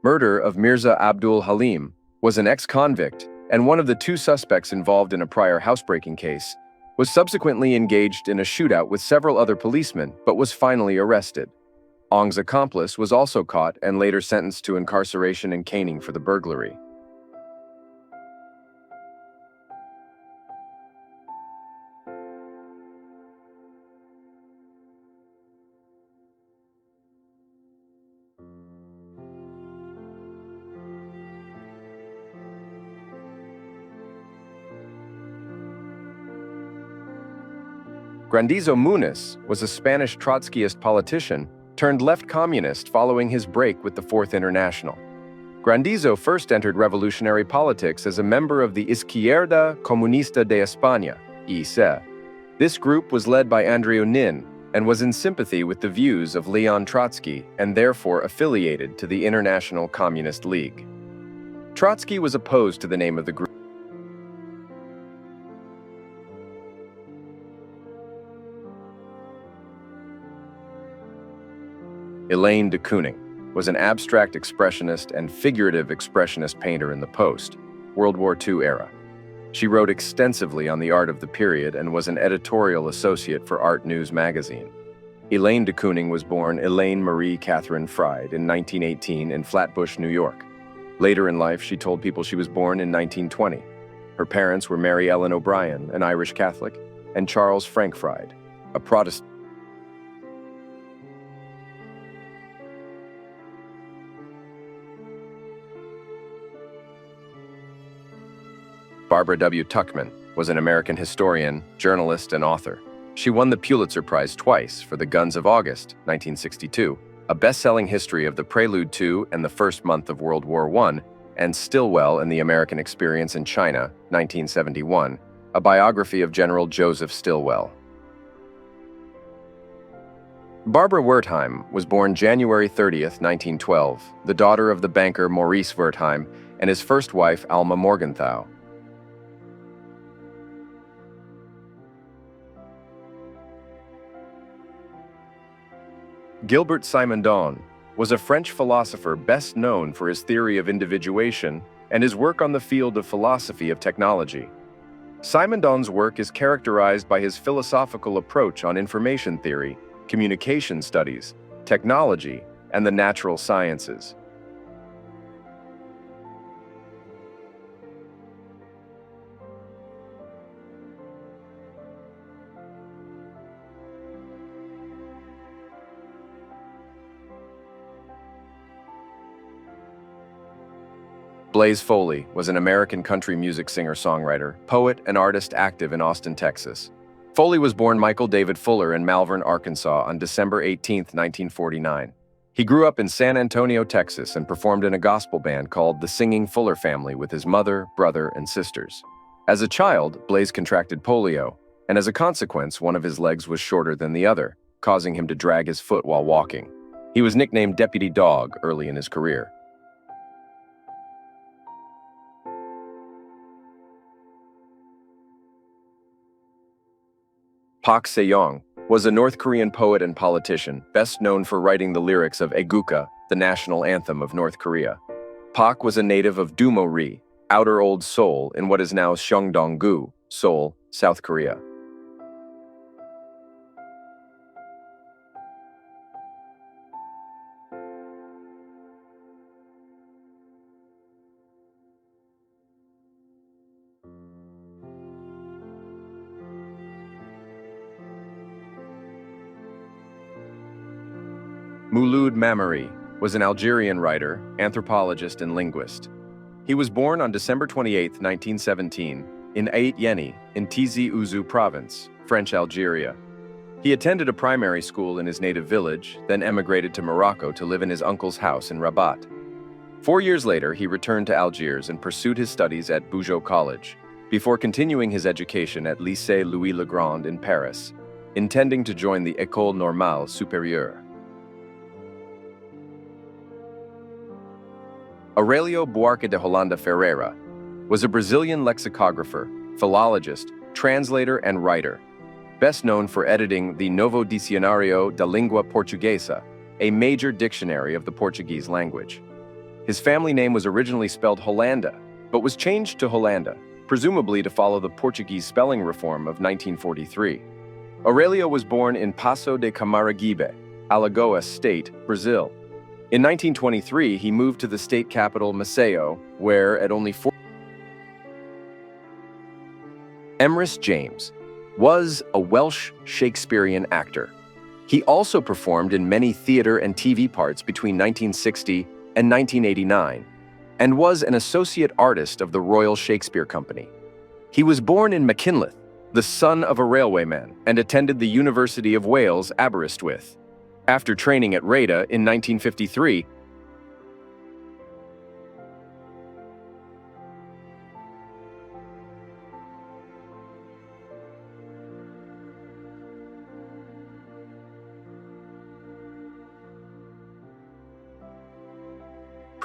murder of Mirza Abdul Halim, was an ex-convict and one of the two suspects involved in a prior housebreaking case, was subsequently engaged in a shootout with several other policemen but was finally arrested. Ong's accomplice was also caught and later sentenced to incarceration and caning for the burglary. Grandizo Muniz was a Spanish Trotskyist politician turned left communist following his break with the Fourth International. Grandizo first entered revolutionary politics as a member of the Izquierda Comunista de España, ICE. This group was led by Andreu Nin and was in sympathy with the views of Leon Trotsky and therefore affiliated to the International Communist League. Trotsky was opposed to the name of the group. Elaine de Kooning was an abstract expressionist and figurative expressionist painter in the post-World War II era. She wrote extensively on the art of the period and was an editorial associate for Art News magazine. Elaine de Kooning was born Elaine Marie Catherine Fried in 1918 in Flatbush, New York. Later in life, she told people she was born in 1920. Her parents were Mary Ellen O'Brien, an Irish Catholic, and Charles Frank Fried, a Protestant. Barbara W. Tuchman was an American historian, journalist, and author. She won the Pulitzer Prize twice for The Guns of August, 1962, a best-selling history of the prelude to and the first month of World War I, and Stilwell and the American Experience in China, 1971, a biography of General Joseph Stilwell. Barbara Wertheim was born January 30, 1912, the daughter of the banker Maurice Wertheim and his first wife, Alma Morgenthau. Gilbert Simondon was a French philosopher best known for his theory of individuation and his work on the field of philosophy of technology. Simondon's work is characterized by his philosophical approach on information theory, communication studies, technology, and the natural sciences. Blaze Foley was an American country music singer-songwriter, poet, and artist active in Austin, Texas. Foley was born Michael David Fuller in Malvern, Arkansas on December 18, 1949. He grew up in San Antonio, Texas, and performed in a gospel band called the Singing Fuller Family with his mother, brother, and sisters. As a child, Blaze contracted polio, and as a consequence, one of his legs was shorter than the other, causing him to drag his foot while walking. He was nicknamed Deputy Dog early in his career. Park Se-young was a North Korean poet and politician, best known for writing the lyrics of Aegukka, the national anthem of North Korea. Park was a native of Dumo-ri, Outer Old Seoul in what is now Cheongdong-gu, Seoul, South Korea. Mouloud Mamary was an Algerian writer, anthropologist, and linguist. He was born on December 28, 1917, in Ait Yeni, in Tizi Ouzou Province, French Algeria. He attended a primary school in his native village, then emigrated to Morocco to live in his uncle's house in Rabat. 4 years later, he returned to Algiers and pursued his studies at Bougeot College, before continuing his education at Lycée Louis le Grand in Paris, intending to join the École Normale Supérieure. Aurelio Buarque de Holanda Ferreira was a Brazilian lexicographer, philologist, translator, and writer, best known for editing the Novo Dicionário da Língua Portuguesa, a major dictionary of the Portuguese language. His family name was originally spelled Holanda, but was changed to Holanda, presumably to follow the Portuguese spelling reform of 1943. Aurelio was born in Passo de Camaragibe, Alagoas State, Brazil. In 1923, he moved to the state capital Maceió, where, at only 4, Emrys James was a Welsh Shakespearean actor. He also performed in many theater and TV parts between 1960 and 1989, and was an associate artist of the Royal Shakespeare Company. He was born in Machynlleth, the son of a railwayman, and attended the University of Wales, Aberystwyth. After training at RADA in 1953,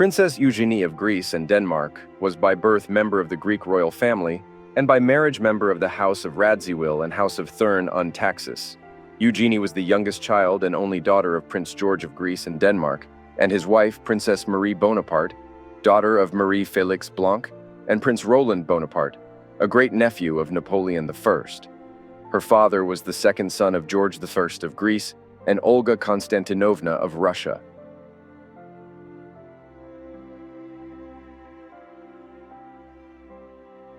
Princess Eugenie of Greece and Denmark was by birth member of the Greek royal family and by marriage member of the House of Radziwill and House of Thurn-on-Taxis. Eugenie was the youngest child and only daughter of Prince George of Greece and Denmark, and his wife, Princess Marie Bonaparte, daughter of Marie Félix Blanc, and Prince Roland Bonaparte, a great-nephew of Napoleon I. Her father was the second son of George I of Greece and Olga Konstantinovna of Russia.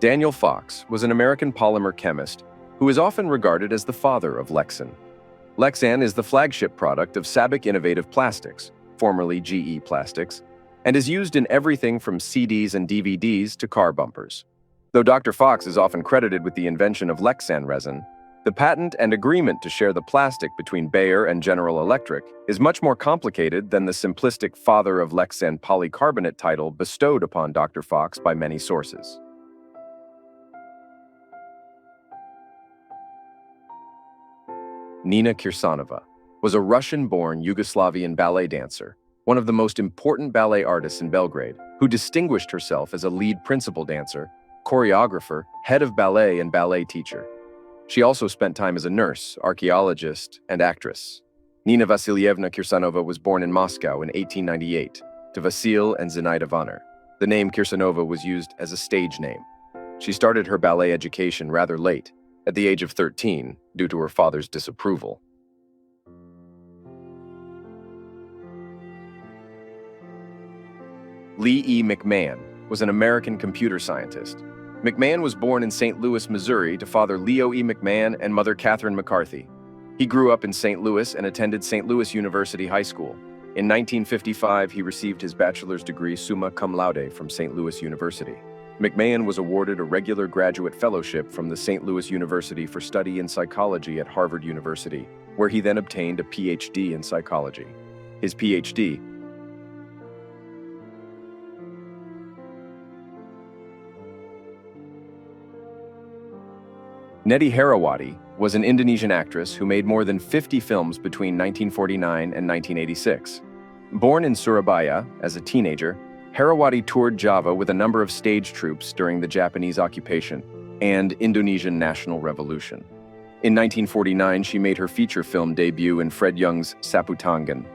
Daniel Fox was an American polymer chemist who is often regarded as the father of Lexan. Lexan is the flagship product of Sabic Innovative Plastics, formerly GE Plastics, and is used in everything from CDs and DVDs to car bumpers. Though Dr. Fox is often credited with the invention of Lexan resin, the patent and agreement to share the plastic between Bayer and General Electric is much more complicated than the simplistic father of Lexan polycarbonate title bestowed upon Dr. Fox by many sources. Nina Kirsanova was a Russian-born Yugoslavian ballet dancer, one of the most important ballet artists in Belgrade, who distinguished herself as a lead principal dancer, choreographer, head of ballet, and ballet teacher. She also spent time as a nurse, archaeologist, and actress. Nina Vasilievna Kirsanova was born in Moscow in 1898 to Vasil and Zenaida Vonner. The name Kirsanova was used as a stage name. She started her ballet education rather late, at the age of 13, due to her father's disapproval. Lee E. McMahon was an American computer scientist. McMahon was born in St. Louis, Missouri, to father Leo E. McMahon and mother Catherine McCarthy. He grew up in St. Louis and attended St. Louis University High School. In 1955, he received his bachelor's degree summa cum laude from St. Louis University. McMahon was awarded a regular graduate fellowship from the St. Louis University for study in psychology at Harvard University, where he then obtained a PhD in psychology. His PhD Nedi Herawati was an Indonesian actress who made more than 50 films between 1949 and 1986. Born in Surabaya as a teenager, Herawati toured Java with a number of stage troupes during the Japanese occupation and Indonesian National Revolution. In 1949, she made her feature film debut in Fred Young's Saputangan.